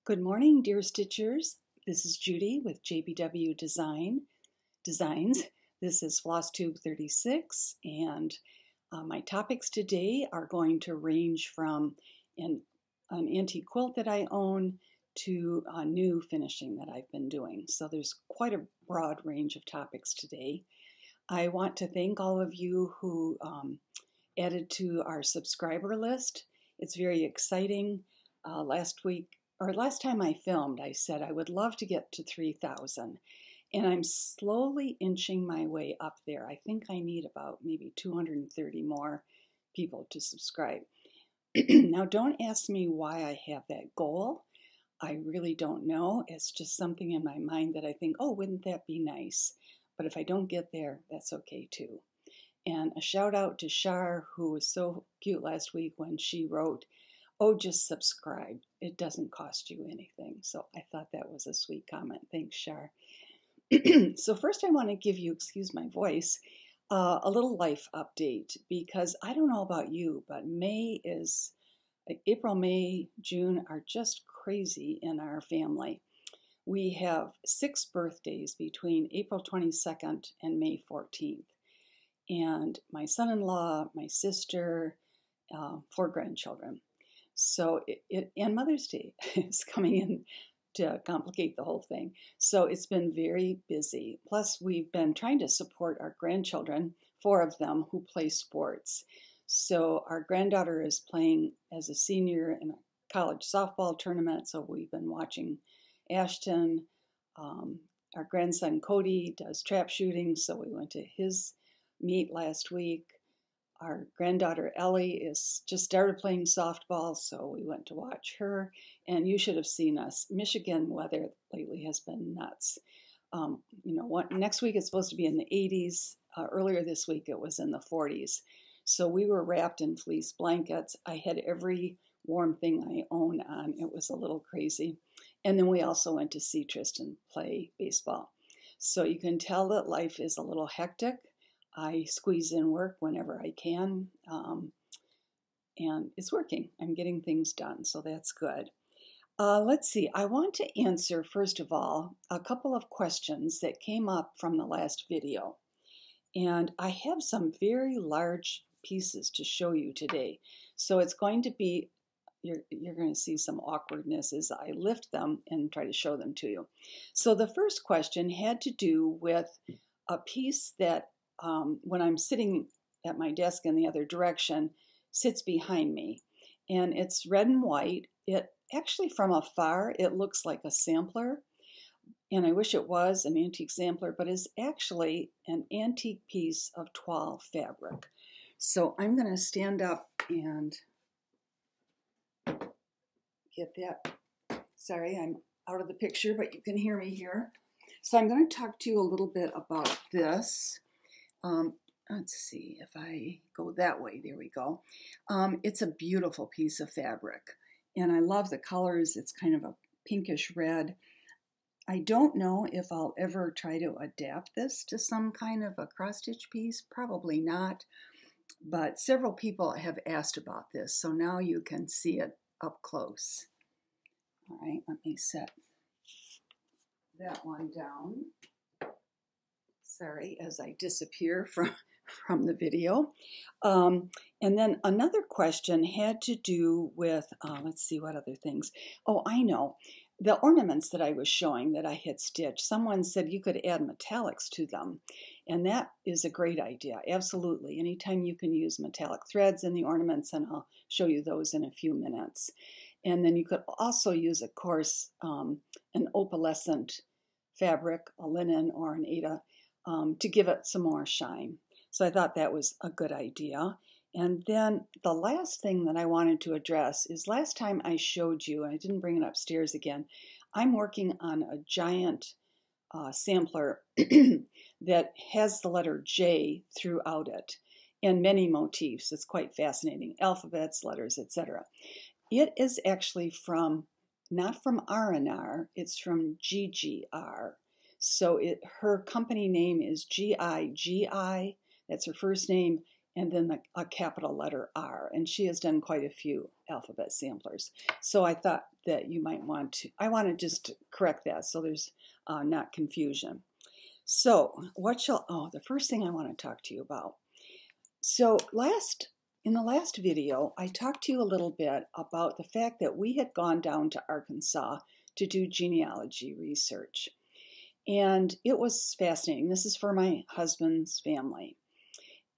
Good morning, dear Stitchers. This is Judy with JBW Designs. This is FlossTube 36, and my topics today are going to range from an antique quilt that I own to a new finishing that I've been doing. So there's quite a broad range of topics today. I want to thank all of you who added to our subscriber list. It's very exciting. Last time I filmed, I said I would love to get to 3,000, and I'm slowly inching my way up there. I think I need about maybe 230 more people to subscribe. Now, don't ask me why I have that goal. I really don't know. It's just something in my mind that I think, oh, wouldn't that be nice? But if I don't get there, that's okay too. And a shout out to Shar, who was so cute last week when she wrote, "Oh, just subscribe. It doesn't cost you anything." So I thought that was a sweet comment. Thanks, Shar. So first I want to give you, excuse my voice, a little life update, because I don't know about you, but April, May, June are just crazy in our family. We have 6 birthdays between April 22nd and May 14th. And my son-in-law, my sister, 4 grandchildren. So and Mother's Day is coming in to complicate the whole thing. So it's been very busy. Plus, we've been trying to support our grandchildren, 4 of them who play sports. So our granddaughter is playing as a senior in a college softball tournament. So we've been watching Ashton. Our grandson Cody does trap shooting. So we went to his meet last week. Our granddaughter Ellie is just started playing softball, so we went to watch her. And you should have seen us. Michigan weather lately has been nuts. Next week it's supposed to be in the 80s. Earlier this week it was in the 40s. So we were wrapped in fleece blankets. I had every warm thing I own on. It was a little crazy. And then we also went to see Tristan play baseball. So you can tell that life is a little hectic. I squeeze in work whenever I can, and it's working. I'm getting things done, so that's good. Let's see. I want to answer, first of all, a couple of questions that came up from the last video. And I have some very large pieces to show you today. So it's going to be, you're going to see some awkwardness as I lift them and try to show them to you. So the first question had to do with a piece that when I'm sitting at my desk in the other direction, sits behind me. And it's red and white. It actually, from afar, it looks like a sampler. And I wish it was an antique sampler, but it's actually an antique piece of toile fabric. So I'm going to stand up and get that. Sorry, I'm out of the picture, but you can hear me here. So I'm going to talk to you a little bit about this. Let's see if I go that way. There we go. It's a beautiful piece of fabric, and I love the colors. It's kind of a pinkish red. I don't know if I'll ever try to adapt this to some kind of a cross-stitch piece. Probably not, but several people have asked about this, so now you can see it up close. All right, let me set that one down. Sorry, as I disappear from the video. And then another question had to do with, let's see what other things. Oh, I know. The ornaments that I was showing that I had stitched, someone said you could add metallics to them. And that is a great idea, absolutely. Anytime you can use metallic threads in the ornaments, and I'll show you those in a few minutes. And then you could also use, of course, an opalescent fabric, a linen or an Aida, to give it some more shine. So I thought that was a good idea. And then the last thing that I wanted to address is last time I showed you, and I didn't bring it upstairs again, I'm working on a giant sampler that has the letter J throughout it and many motifs. It's quite fascinating. Alphabets, letters, etc. It is actually not from R&R, it's from GGR. So her company name is GIGI, that's her first name, and then a capital letter R. And she has done quite a few alphabet samplers. So I thought that you might want to, I want to just correct that so there's not confusion. So the first thing I want to talk to you about. So in the last video, I talked to you a little bit about the fact that we had gone down to Arkansas to do genealogy research. And it was fascinating. This is for my husband's family.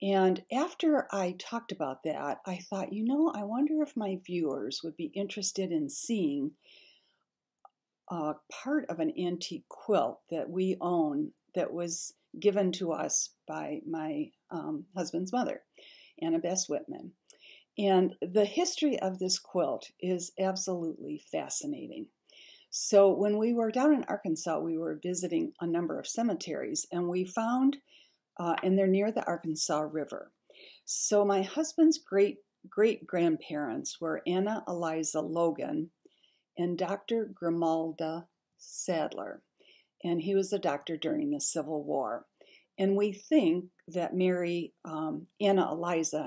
And after I talked about that, I thought, I wonder if my viewers would be interested in seeing part of an antique quilt that we own that was given to us by my husband's mother, Anna Bess Whitman. And the history of this quilt is absolutely fascinating. So when we were down in Arkansas, we were visiting a number of cemeteries, and we found, and they're near the Arkansas River. So my husband's great-grandparents were Anna Eliza Logan and Dr. Grimalda Sadler. And he was a doctor during the Civil War. And we think that Anna Eliza,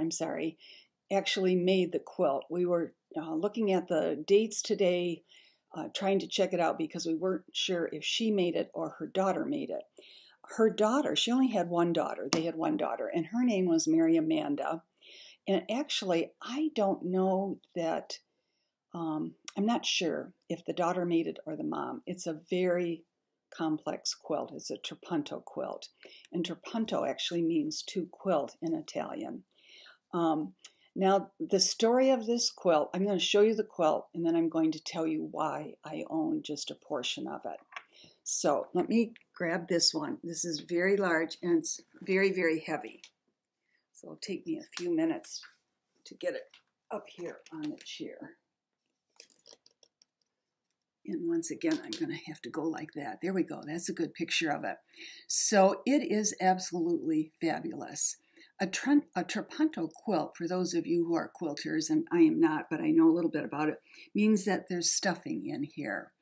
actually made the quilt. We were looking at the dates today, trying to check it out because we weren't sure if she made it or her daughter made it. Her daughter, she only had one daughter. They had one daughter, and her name was Mary Amanda. And actually, I don't know that, I'm not sure if the daughter made it or the mom. It's a very complex quilt. It's a trapunto quilt. And trapunto actually means to quilt in Italian. Now, the story of this quilt, I'm going to show you the quilt, and then I'm going to tell you why I own just a portion of it. So let me grab this one. This is very large, and it's very, very heavy. So it'll take me a few minutes to get it up here on the chair. And once again, I'm going to have to go like that. There we go. That's a good picture of it. So it is absolutely fabulous. A trapunto quilt, for those of you who are quilters, and I am not, but I know a little bit about it, means that there's stuffing in here.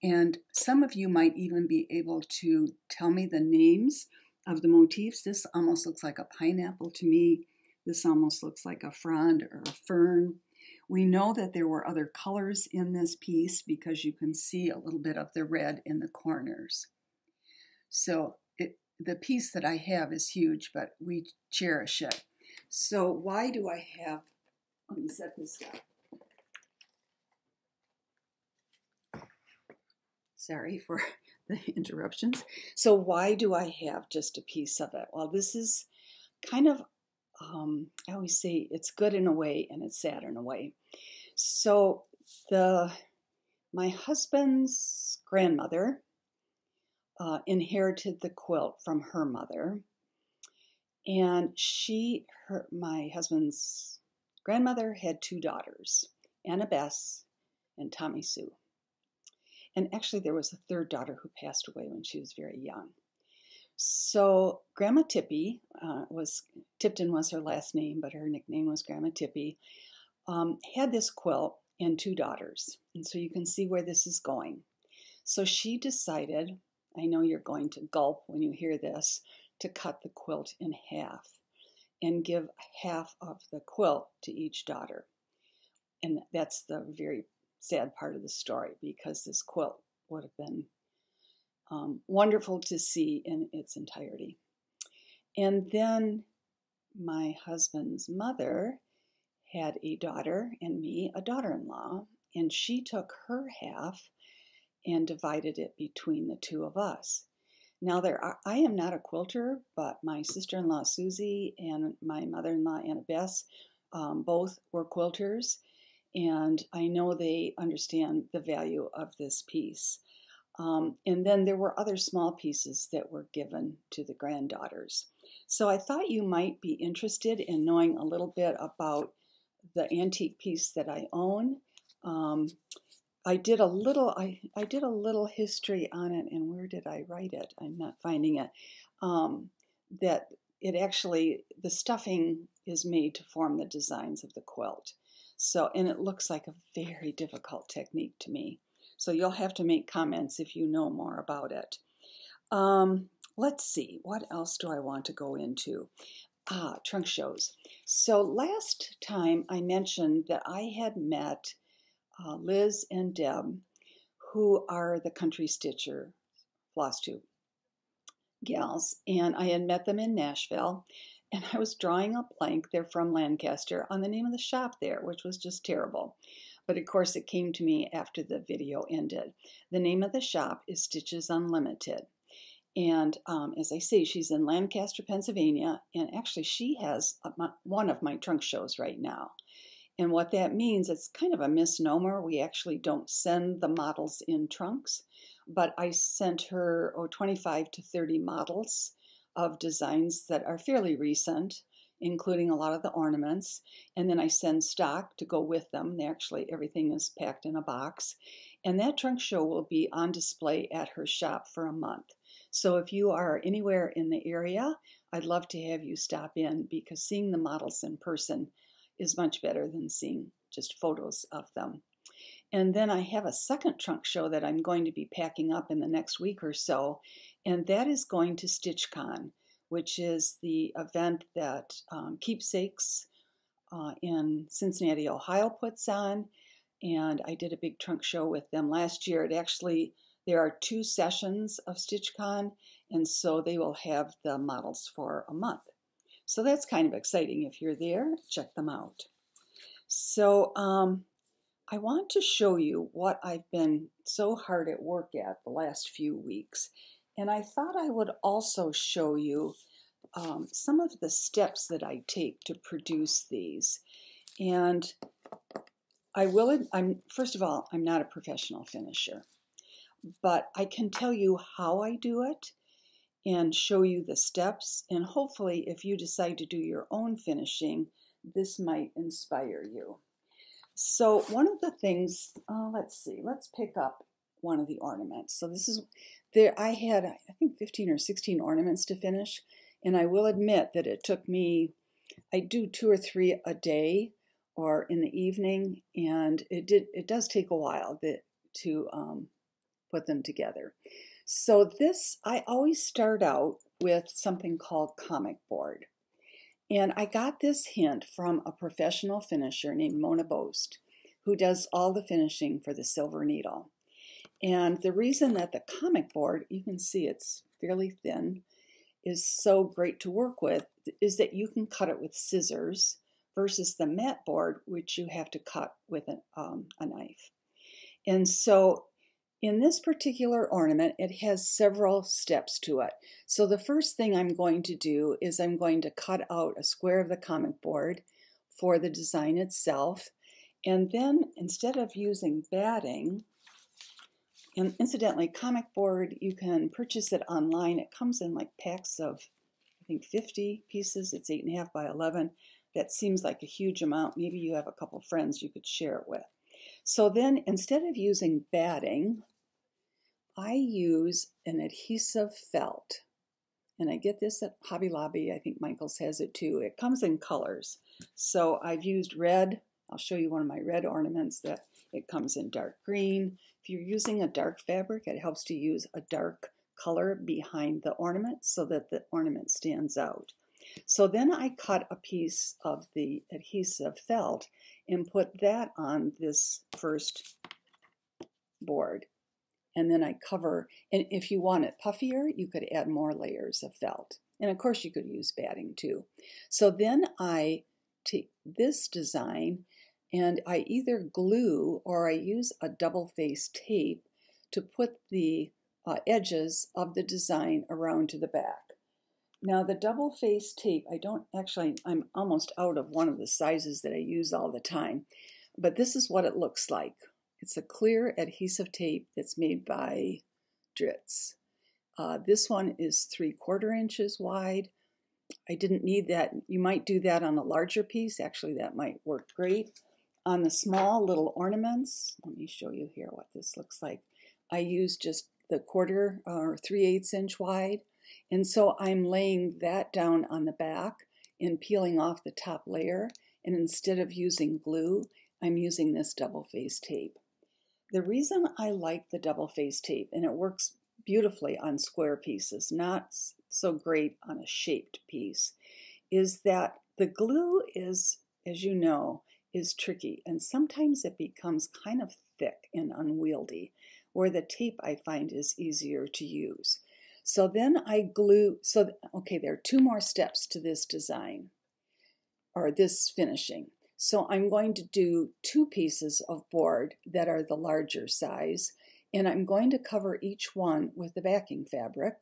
And some of you might even be able to tell me the names of the motifs. This almost looks like a pineapple to me. This almost looks like a frond or a fern. We know that there were other colors in this piece because you can see a little bit of the red in the corners. So the piece that I have is huge, but we cherish it. So why do I have, let me set this down. Sorry for the interruptions. So why do I have just a piece of it? Well, this is kind of, I always say it's good in a way and it's sad in a way. So my husband's grandmother inherited the quilt from her mother, and my husband's grandmother had two daughters, Anna Bess and Tommy Sue. And actually there was a third daughter who passed away when she was very young. So Grandma Tippy, Tipton was her last name, but her nickname was Grandma Tippy, had this quilt and two daughters. And so you can see where this is going. So she decided, I know you're going to gulp when you hear this, to cut the quilt in half and give half of the quilt to each daughter. And that's the very sad part of the story, because this quilt would have been wonderful to see in its entirety. And then my husband's mother had a daughter and me, a daughter-in-law, and she took her half and divided it between the two of us. Now I am not a quilter, but my sister-in-law Susie and my mother-in-law Anna Bess both were quilters, and I know they understand the value of this piece. And then there were other small pieces that were given to the granddaughters. So I thought you might be interested in knowing a little bit about the antique piece that I own. I did a little history on it, and where did I write it? I'm not finding it. That it actually, the stuffing is made to form the designs of the quilt. So, and it looks like a very difficult technique to me. So you'll have to make comments if you know more about it. Let's see, what else do I want to go into? Trunk shows. So last time I mentioned that I had met Liz and Deb, who are the Country Stitcher floss tube gals, and I had met them in Nashville, and I was drawing a blank. They're from Lancaster on the name of the shop there, which was just terrible. But of course, it came to me after the video ended. The name of the shop is Stitches Unlimited. And as I say, she's in Lancaster, Pennsylvania, and actually she has one of my trunk shows right now. And what that means, it's kind of a misnomer. We actually don't send the models in trunks, but I sent her 25 to 30 models of designs that are fairly recent, including a lot of the ornaments. And then I send stock to go with them. Everything is packed in a box. And that trunk show will be on display at her shop for a month. So if you are anywhere in the area, I'd love to have you stop in, because seeing the models in person is much better than seeing just photos of them. And then I have a second trunk show that I'm going to be packing up in the next week or so, and that is going to StitchCon, which is the event that Keepsakes in Cincinnati, Ohio puts on. And I did a big trunk show with them last year. There are 2 sessions of StitchCon, and so they will have the models for a month. So that's kind of exciting. If you're there, check them out. So I want to show you what I've been so hard at work at the last few weeks. And I thought I would also show you some of the steps that I take to produce these. And first of all, I'm not a professional finisher, but I can tell you how I do it and show you the steps. And hopefully, if you decide to do your own finishing, this might inspire you. So one of the things, let's pick up one of the ornaments. So I had, I think, 15 or 16 ornaments to finish. And I will admit that it took me, I do 2 or 3 a day or in the evening. And it does take a while to put them together. So I always start out with something called comic board. And I got this hint from a professional finisher named Mona Boast, who does all the finishing for the Silver Needle. And the reason that the comic board, you can see it's fairly thin, is so great to work with is that you can cut it with scissors versus the mat board, which you have to cut with a knife. And so in this particular ornament, it has several steps to it. So the first thing I'm going to do is I'm going to cut out a square of the comic board for the design itself. And then instead of using batting, and incidentally, comic board, you can purchase it online. It comes in like packs of, I think, 50 pieces. It's 8.5 by 11. That seems like a huge amount. Maybe you have a couple friends you could share it with. So then instead of using batting, I use an adhesive felt. And I get this at Hobby Lobby. I think Michael's has it too. It comes in colors. So I've used red. I'll show you one of my red ornaments that it comes in dark green. If you're using a dark fabric, it helps to use a dark color behind the ornament so that the ornament stands out. So then I cut a piece of the adhesive felt and put that on this first board. And then I cover, and if you want it puffier, you could add more layers of felt. And of course you could use batting too. So then I take this design and I either glue or I use a double-faced tape to put the edges of the design around to the back. Now the double-faced tape, I'm almost out of one of the sizes that I use all the time, but this is what it looks like. It's a clear adhesive tape that's made by Dritz. This one is 3/4 inches wide. I didn't need that. You might do that on a larger piece. Actually, that might work great. On the small little ornaments, let me show you here what this looks like. I use just the 1/4 or 3/8 inch wide. And so I'm laying that down on the back and peeling off the top layer. And instead of using glue, I'm using this double-faced tape. The reason I like the double-faced tape, and it works beautifully on square pieces, not so great on a shaped piece, is that the glue is, as you know, is tricky, and sometimes it becomes kind of thick and unwieldy, where the tape I find is easier to use. So then I glue, okay, there are two more steps to this design, or this finishing. So I'm going to do two pieces of board that are the larger size, and I'm going to cover each one with the backing fabric.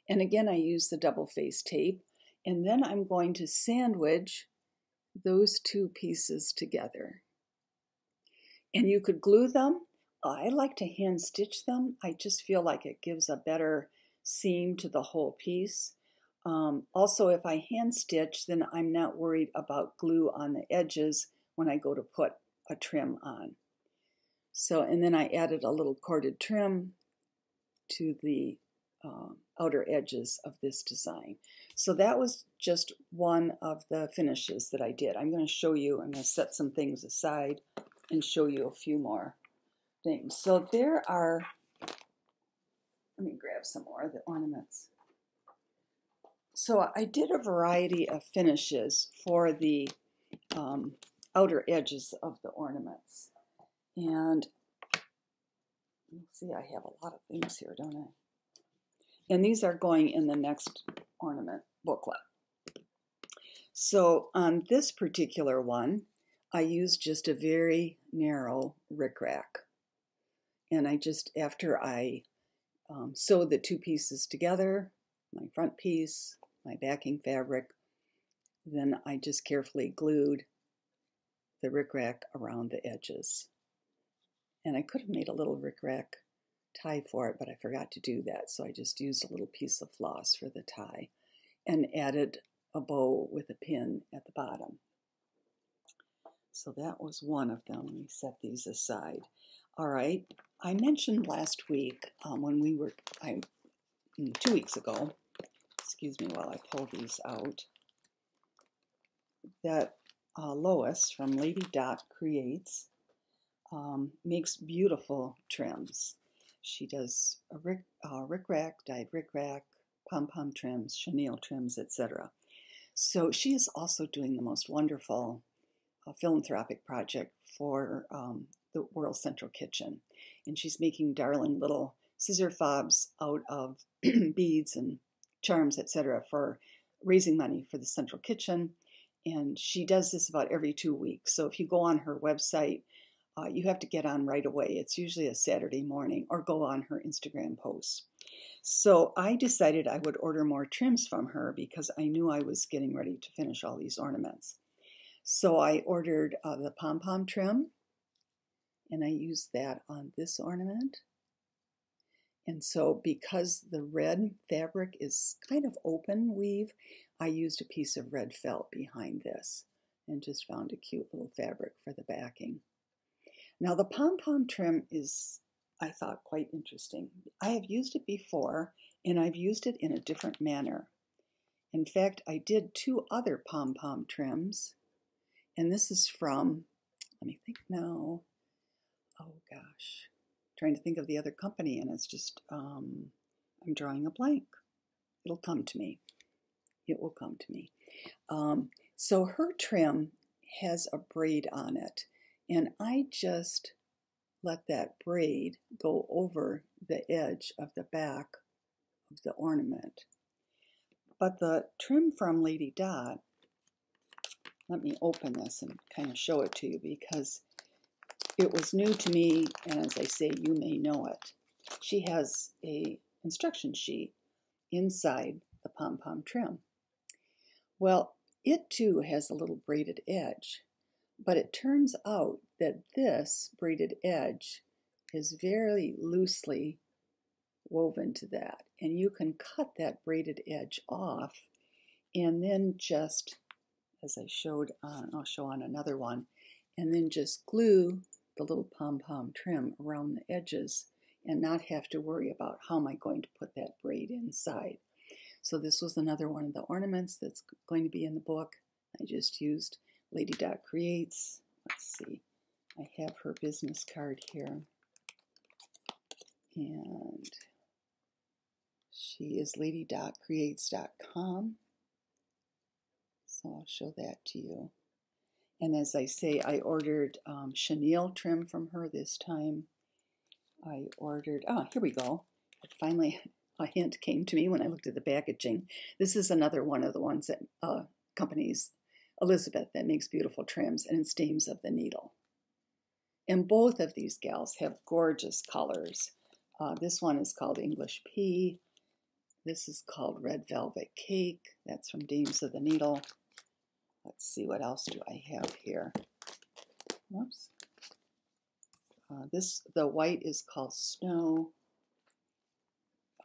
And again, I use the double face tape, and then I'm going to sandwich those two pieces together. And you could glue them. I like to hand stitch them. I just feel like it gives a better seam to the whole piece. Also, if I hand stitch, then I'm not worried about glue on the edges when I go to put a trim on. So, and then I added a little corded trim to the outer edges of this design. So that was just one of the finishes that I did. I'm going to show you, I'm going to set some things aside and show you a few more things. So there are, let me grab some more of the ornaments. So I did a variety of finishes for the outer edges of the ornaments. And let's see, I have a lot of things here, don't I? And these are going in the next ornament booklet. So on this particular one, I used just a very narrow rickrack. And I just, after I sewed the two pieces together, my front piece, my backing fabric, then I just carefully glued the rickrack around the edges. And I could have made a little rickrack tie for it, but I forgot to do that. So I just used a little piece of floss for the tie and added a bow with a pin at the bottom. So that was one of them. Let me set these aside. All right, I mentioned last week when we were, 2 weeks ago, excuse me while I pull these out, that Lois from Lady Dot Creates makes beautiful trims. She does a rickrack, dyed rickrack, pom-pom trims, chenille trims, etc. So she is also doing the most wonderful philanthropic project for the World Central Kitchen. And she's making darling little scissor fobs out of beads and charms, etc., for raising money for the Central Kitchen. And she does this about every 2 weeks. So if you go on her website, you have to get on right away. It's usually a Saturday morning, or go on her Instagram posts. So I decided I would order more trims from her because I knew I was getting ready to finish all these ornaments. So I ordered the pom-pom trim, and I used that on this ornament. And so because the red fabric is kind of open weave, I used a piece of red felt behind this and just found a cute little fabric for the backing. Now the pom-pom trim is, I thought, quite interesting. I have used it before, and I've used it in a different manner. In fact, I did 2 other pom-pom trims, and this is from, let me think now, oh gosh, trying to think of the other company, and it's just, I'm drawing a blank. It'll come to me. It will come to me. So her trim has a braid on it, and I just let that braid go over the edge of the back of the ornament. But the trim from Lady Dot, let me open this and kind of show it to you because it was new to me, and as I say, you may know it. She has an instruction sheet inside the pom-pom trim. Well, it too has a little braided edge, but it turns out that this braided edge is very loosely woven to that, and you can cut that braided edge off and then just, as I showed on, I'll show on another one, and then just glue the little pom-pom trim around the edges and not have to worry about how am I going to put that braid inside. So this was another one of the ornaments that's going to be in the book. I just used Lady Dot Creates. Let's see, I have her business card here. And she is ladydotcreates.com. So I'll show that to you. And as I say, I ordered chenille trim from her this time. I ordered, here we go. Finally, a hint came to me when I looked at the packaging. This is another one of the ones that companies, Elizabeth, that makes beautiful trims, and it's Dames of the Needle. And both of these gals have gorgeous colors. This one is called English Pea. This is called Red Velvet Cake. That's from Dames of the Needle. Let's see, what else do I have here? Whoops. The white is called Snow.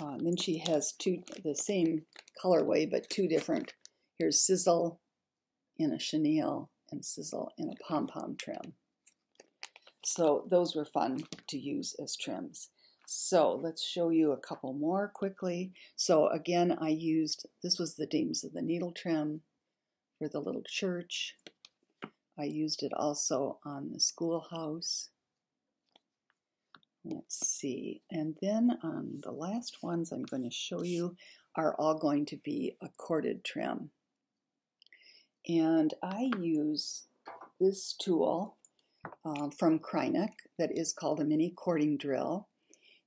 Then she has the same colorway, but two different. Here's Sizzle in a chenille and Sizzle in a pom-pom trim. So those were fun to use as trims. So let's show you a couple more quickly. So again, this was the Dames of the Needle trim for the little church. I used it also on the schoolhouse. Let's see, and then the last ones I'm going to show you are all going to be a corded trim. And I use this tool from Krynik that is called a mini cording drill.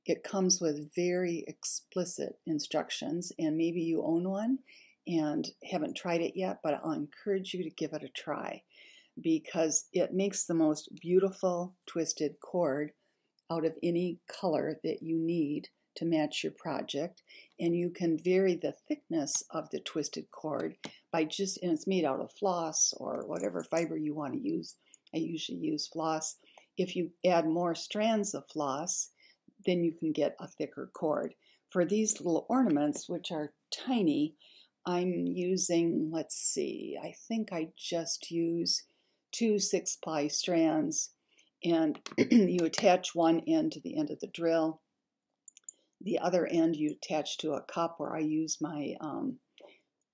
It comes with very explicit instructions, and maybe you own one and haven't tried it yet, but I'll encourage you to give it a try because it makes the most beautiful twisted cord out of any color that you need to match your project, and you can vary the thickness of the twisted cord by and it's made out of floss or whatever fiber you want to use. I usually use floss. If you add more strands of floss, then you can get a thicker cord. For these little ornaments, which are tiny, I'm using, let's see, I think I just use 2 6-ply strands, and you attach one end to the end of the drill. The other end you attach to a cup where I use my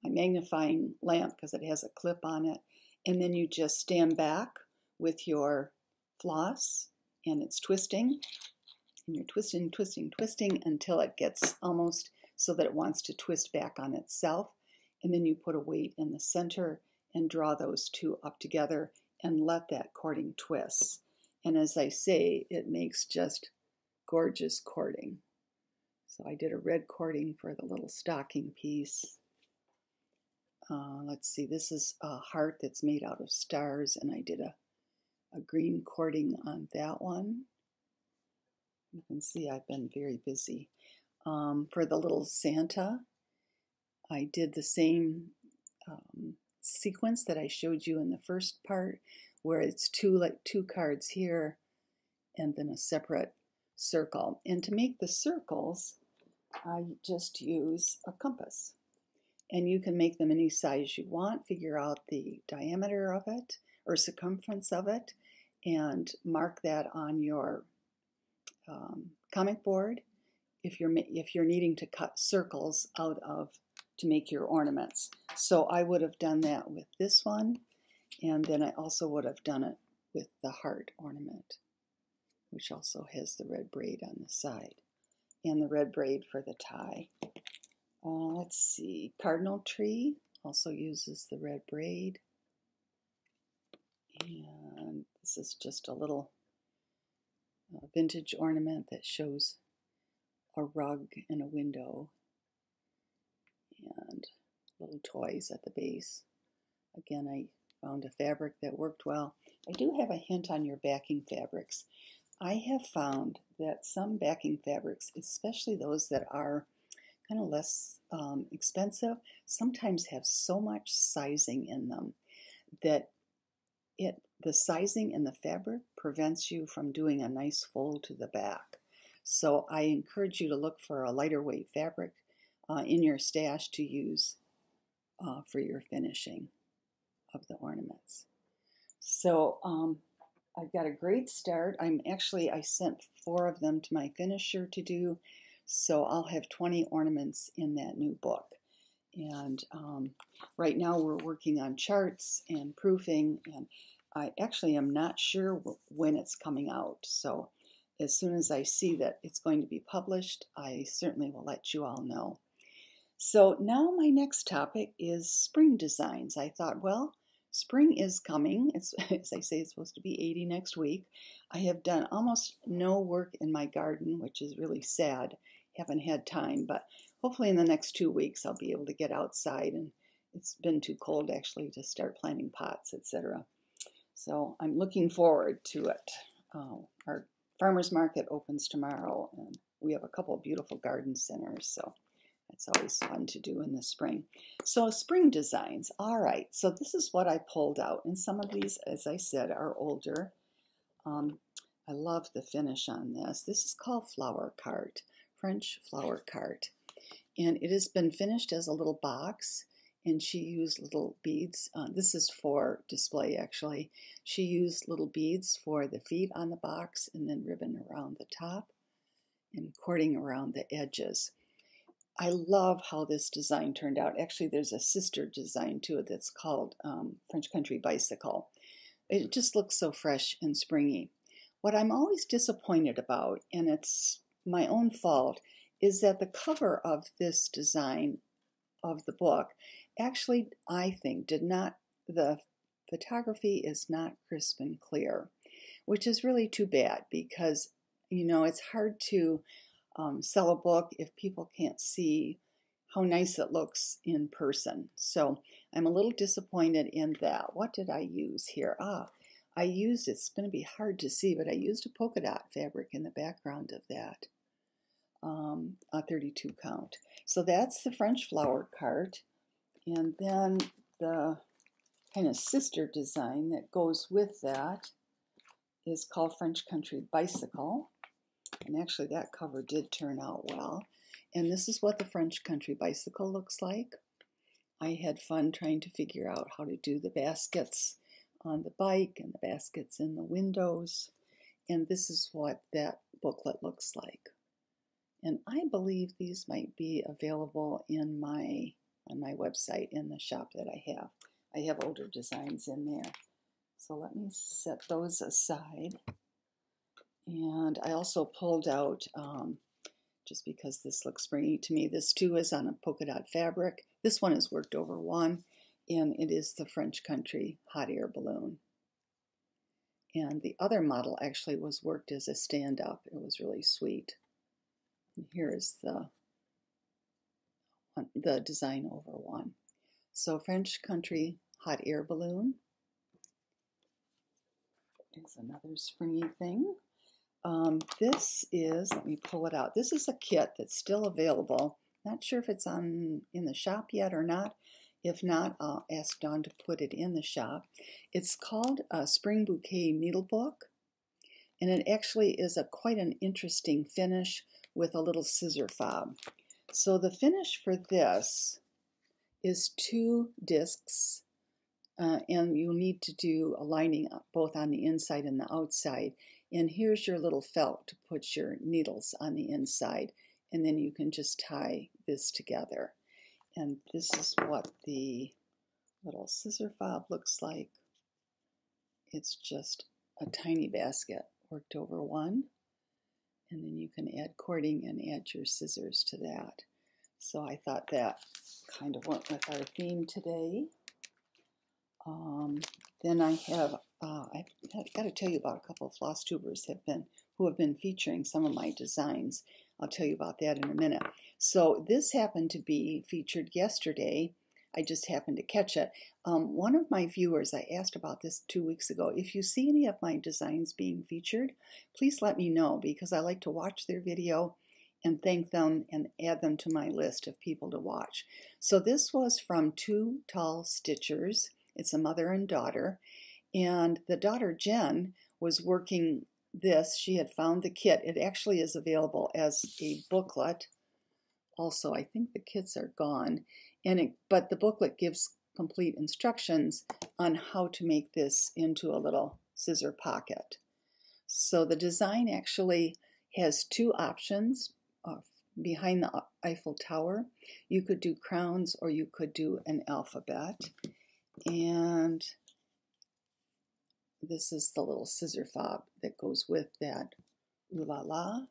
magnifying lamp because it has a clip on it. And then you just stand back with your floss and it's twisting. And you're twisting, twisting, twisting until it gets almost so that it wants to twist back on itself. And then you put a weight in the center and draw those two up together and let that cording twist. And as I say, it makes just gorgeous cording. So I did a red cording for the little stocking piece. Let's see, this is a heart that's made out of stars, and I did a green cording on that one. You can see I've been very busy. For the little Santa, I did the same sequence that I showed you in the first part, where it's two cards here and then a separate circle. And to make the circles, I just use a compass. And you can make them any size you want, figure out the diameter of it or circumference of it, and mark that on your comic board if you're needing to cut circles out of to make your ornaments. So I would have done that with this one, and then I also would have done it with the heart ornament, which also has the red braid on the side, and the red braid for the tie. Let's see, Cardinal Tree also uses the red braid, and this is just a little vintage ornament that shows a rug and a window and little toys at the base. Again, I found a fabric that worked well. I do have a hint on your backing fabrics. I have found that some backing fabrics, especially those that are kind of less expensive, sometimes have so much sizing in them that the sizing in the fabric prevents you from doing a nice fold to the back. So I encourage you to look for a lighter weight fabric in your stash to use for your finishing of the ornaments. So I've got a great start. I sent 4 of them to my finisher to do, so I'll have 20 ornaments in that new book. And right now we're working on charts and proofing, and I actually am not sure when it's coming out. So as soon as I see that it's going to be published, I certainly will let you all know. So now my next topic is spring designs. I thought, well, spring is coming. It's, as I say, it's supposed to be 80 next week. I have done almost no work in my garden, which is really sad. Haven't had time, but hopefully in the next 2 weeks I'll be able to get outside, and it's been too cold actually to start planting pots, etc. So I'm looking forward to it. Our farmers market opens tomorrow, and we have a couple of beautiful garden centers, so it's always fun to do in the spring. So spring designs. All right, so this is what I pulled out, and some of these, as I said, are older. I love the finish on this. This is called Flower Cart, French Flower Cart, and it has been finished as a little box, and she used little beads. This is for display, actually. She used little beads for the feet on the box, and then ribbon around the top and cording around the edges. I love how this design turned out. Actually, there's a sister design to it that's called French Country Bicycle. It just looks so fresh and springy. What I'm always disappointed about, and it's my own fault, is that the cover of this design of the book actually, I think, the photography is not crisp and clear, which is really too bad because, it's hard to sell a book if people can't see how nice it looks in person. So I'm a little disappointed in that. What did I use here? I used, it's going to be hard to see, but I used a polka dot fabric in the background of that, a 32 count. So that's the French Flower Cart. And then the kind of sister design that goes with that is called French Country Bicycle. And actually that cover did turn out well. And this is what the French Country Bicycle looks like. I had fun trying to figure out how to do the baskets on the bike and the baskets in the windows. And this is what that booklet looks like. And I believe these might be available on my website in the shop that I have. I have older designs in there. So let me set those aside. And I also pulled out, just because this looks springy to me, this too is on a polka dot fabric. This one is worked over one, and it is the French Country hot air balloon. And the other model actually was worked as a stand-up. It was really sweet. And here is the design over one. So French Country hot air balloon is another springy thing. This is, let me pull it out. This is a kit that's still available. Not sure if it's in the shop yet or not. If not, I'll ask Dawn to put it in the shop. It's called a Spring Bouquet Needle Book, and it actually is quite an interesting finish with a little scissor fob. So the finish for this is 2 discs, and you need to do a lining both on the inside and the outside. And here's your little felt to put your needles on the inside, and then you can just tie this together. And this is what the little scissor fob looks like. It's just a tiny basket worked over one, and then you can add cording and add your scissors to that. So I thought that kind of went with our theme today. Then I have, I've got to tell you about a couple of floss tubers who have been featuring some of my designs. I'll tell you about that in a minute. So this happened to be featured yesterday. I just happened to catch it. One of my viewers, I asked about this 2 weeks ago. If you see any of my designs being featured, please let me know, because I like to watch their video and thank them and add them to my list of people to watch. So this was from Two Tall Stitchers. It's a mother and daughter, and the daughter Jen was working this. She had found the kit. It actually is available as a booklet. Also, I think the kits are gone, but the booklet gives complete instructions on how to make this into a little scissor pocket. So the design actually has 2 options. Behind the Eiffel Tower, you could do crowns or you could do an alphabet. And this is the little scissor fob that goes with that ooh la la,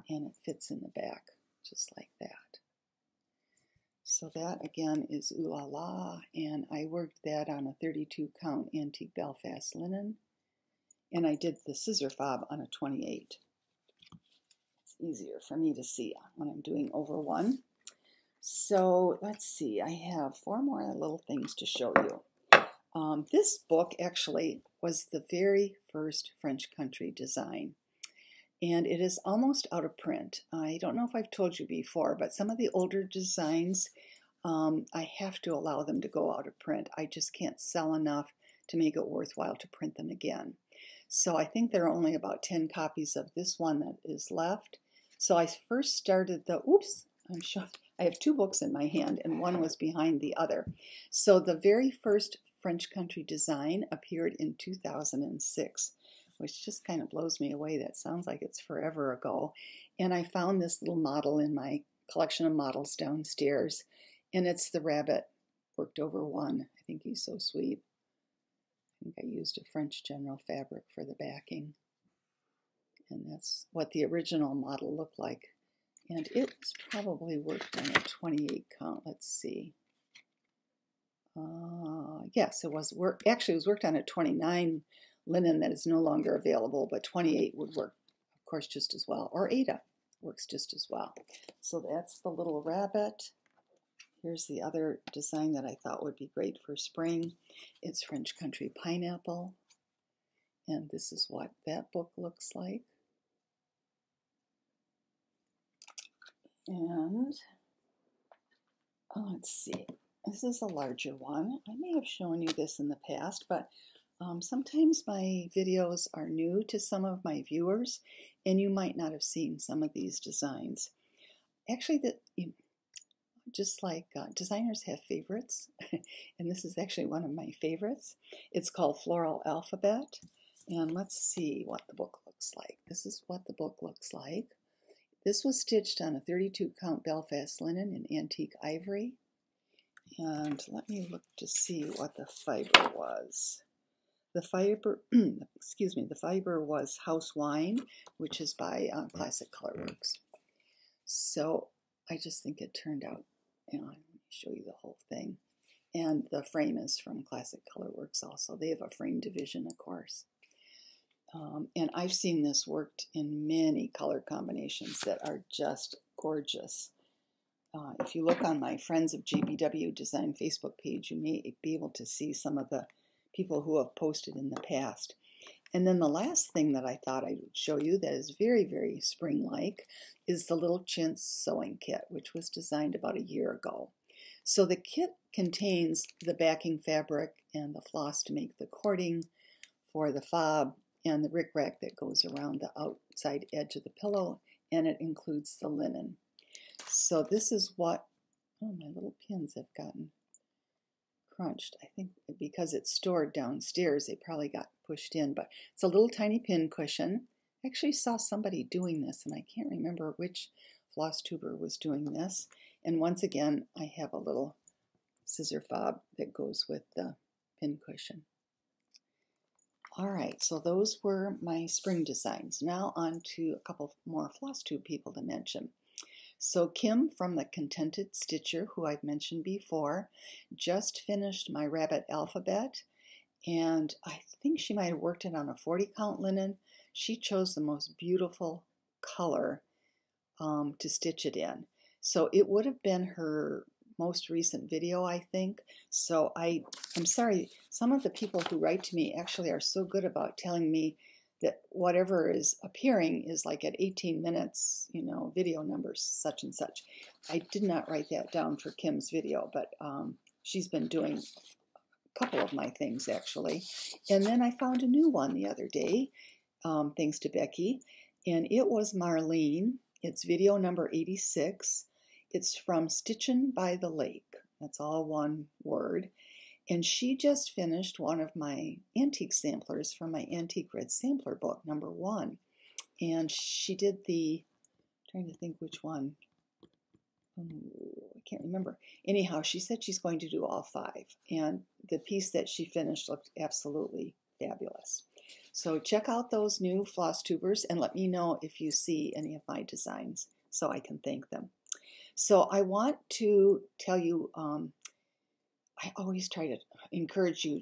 and it fits in the back just like that. So that again is Ooh La La, and I worked that on a 32 count antique Belfast linen, and I did the scissor fob on a 28. It's easier for me to see when I'm doing over one. So let's see, I have 4 more little things to show you. This book actually was the very first French country design, and it is almost out of print. I don't know if I've told you before, but some of the older designs, I have to allow them to go out of print. I just can't sell enough to make it worthwhile to print them again. So I think there are only about 10 copies of this one that is left. So I first started I'm sure I have 2 books in my hand, and one was behind the other. So the very first French country design appeared in 2006, which just kind of blows me away. That sounds like it's forever ago. And I found this little model in my collection of models downstairs, and it's the rabbit worked over one. I think he's so sweet. I think I used a French General fabric for the backing, and that's what the original model looked like. And it was probably worked on a 28 count. Let's see. Yes, it was actually it was worked on a 29 linen that is no longer available, but 28 would work, of course, just as well. Or Aida works just as well. So that's the little rabbit. Here's the other design that I thought would be great for spring. It's French Country Pineapple. And this is what that book looks like. And let's see. This is a larger one. I may have shown you this in the past, but sometimes my videos are new to some of my viewers, and you might not have seen some of these designs. Actually, just like designers have favorites, and this is actually one of my favorites. It's called Floral Alphabet, and let's see what the book looks like. This is what the book looks like. This was stitched on a 32 count Belfast linen in antique ivory. And let me look to see what the fiber was. The fiber, excuse me, the fiber was House Wine, which is by Classic Colorworks. So I just think it turned out, let me show you the whole thing. And the frame is from Classic Colorworks also. They have a frame division, of course. And I've seen this worked in many color combinations that are just gorgeous. If you look on my Friends of GBW Design Facebook page, you may be able to see some of the people who have posted in the past. And then the last thing that I thought I would show you that is very, very spring-like is the little chintz sewing kit, which was designed about a year ago. So the kit contains the backing fabric and the floss to make the cording for the fob and the rickrack that goes around the outside edge of the pillow, and it includes the linen. So this is what, my little pins have gotten crunched. I think because it's stored downstairs, they probably got pushed in, but it's a little tiny pin cushion. I actually saw somebody doing this, and I can't remember which floss tuber was doing this. And once again, I have a little scissor fob that goes with the pin cushion. All right, so those were my spring designs. Now on to a couple more floss tube people to mention. So Kim from the Contented Stitcher, who I've mentioned before, just finished my rabbit alphabet, and I think she might have worked it on a 40 count linen. She chose the most beautiful color to stitch it in. So it would have been her most recent video, I think. So I'm sorry, some of the people who write to me actually are so good about telling me that whatever is appearing is like at 18 minutes, video numbers such and such. I did not write that down for Kim's video, but she's been doing a couple of my things actually. And then I found a new one the other day, thanks to Becky, and it was Marlene. It's video number 86. It's from Stitchin' by the Lake. That's all one word. And she just finished one of my antique samplers from my Antique Red Sampler book, number 1. And she did trying to think which one. I can't remember. Anyhow, she said she's going to do all 5. And the piece that she finished looked absolutely fabulous. So check out those new floss tubers and let me know if you see any of my designs so I can thank them. So I want to tell you, I always try to encourage you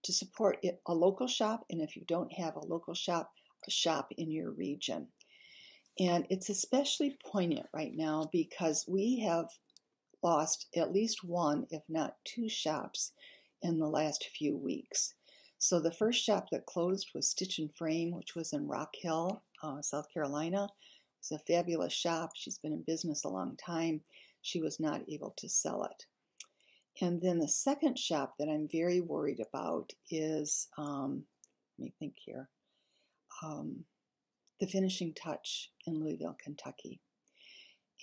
to support a local shop, and if you don't have a local shop, a shop in your region. And it's especially poignant right now because we have lost at least one, if not two shops in the last few weeks. So the first shop that closed was Stitch and Frame, which was in Rock Hill, South Carolina. It's a fabulous shop. She's been in business a long time. She was not able to sell it. And then the second shop that I'm very worried about is, let me think here, The Finishing Touch in Louisville, Kentucky.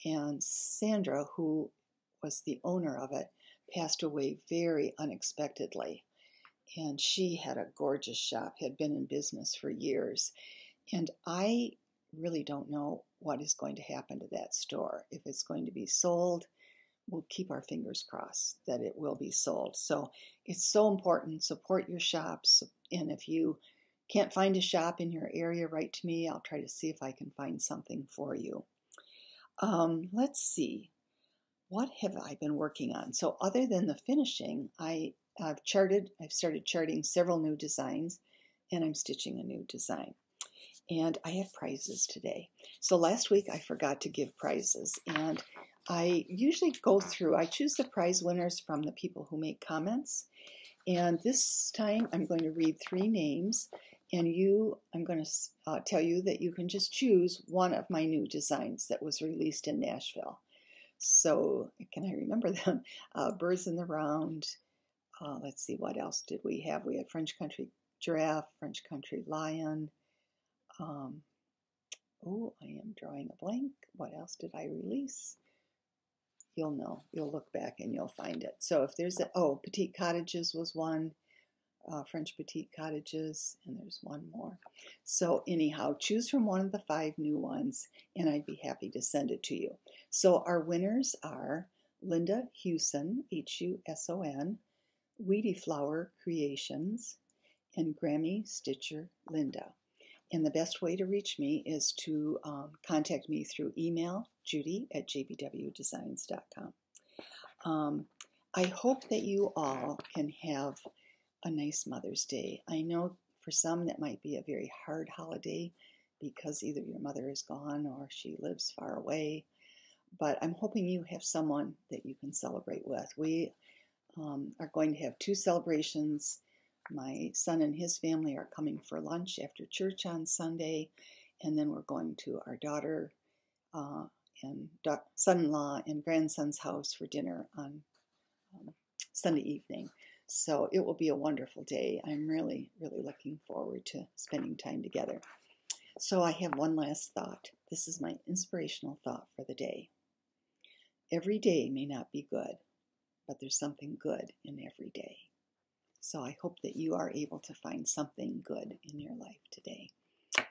And Sandra, who was the owner of it, passed away very unexpectedly. And she had a gorgeous shop, had been in business for years. And I really don't know what is going to happen to that store. If it's going to be sold, we'll keep our fingers crossed that it will be sold. So it's so important. Support your shops. And if you can't find a shop in your area, write to me. I'll try to see if I can find something for you. Let's see. What have I been working on? So other than the finishing, I've started charting several new designs, and I'm stitching a new design. And I have prizes today. So last week I forgot to give prizes, and I usually go through, I choose the prize winners from the people who make comments. And this time I'm going to read 3 names, and I'm going to tell you that you can just choose one of my new designs that was released in Nashville. So can I remember them? Birds in the Round. Let's see, what else did we have? We had French Country Giraffe, French Country Lion. Oh, I am drawing a blank. What else did I release? You'll know. You'll look back and you'll find it. So if there's Petite Cottages was one. French Petite Cottages, and there's one more. So anyhow, choose from one of the 5 new ones, and I'd be happy to send it to you. So our winners are Linda Hewson, Huson, Weedy Flower Creations, and Grammy Stitcher Linda. And the best way to reach me is to contact me through email, judy@jbwdesigns.com. I hope that you all can have a nice Mother's Day. I know for some that might be a very hard holiday because either your mother is gone or she lives far away, but I'm hoping you have someone that you can celebrate with. We are going to have 2 celebrations. My son and his family are coming for lunch after church on Sunday, and then we're going to our daughter and son-in-law and grandson's house for dinner on Sunday evening. So it will be a wonderful day. I'm really, really looking forward to spending time together. So I have one last thought. This is my inspirational thought for the day. Every day may not be good, but there's something good in every day. So I hope that you are able to find something good in your life today.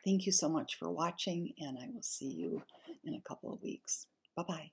Thank you so much for watching, and I will see you in a couple of weeks. Bye-bye.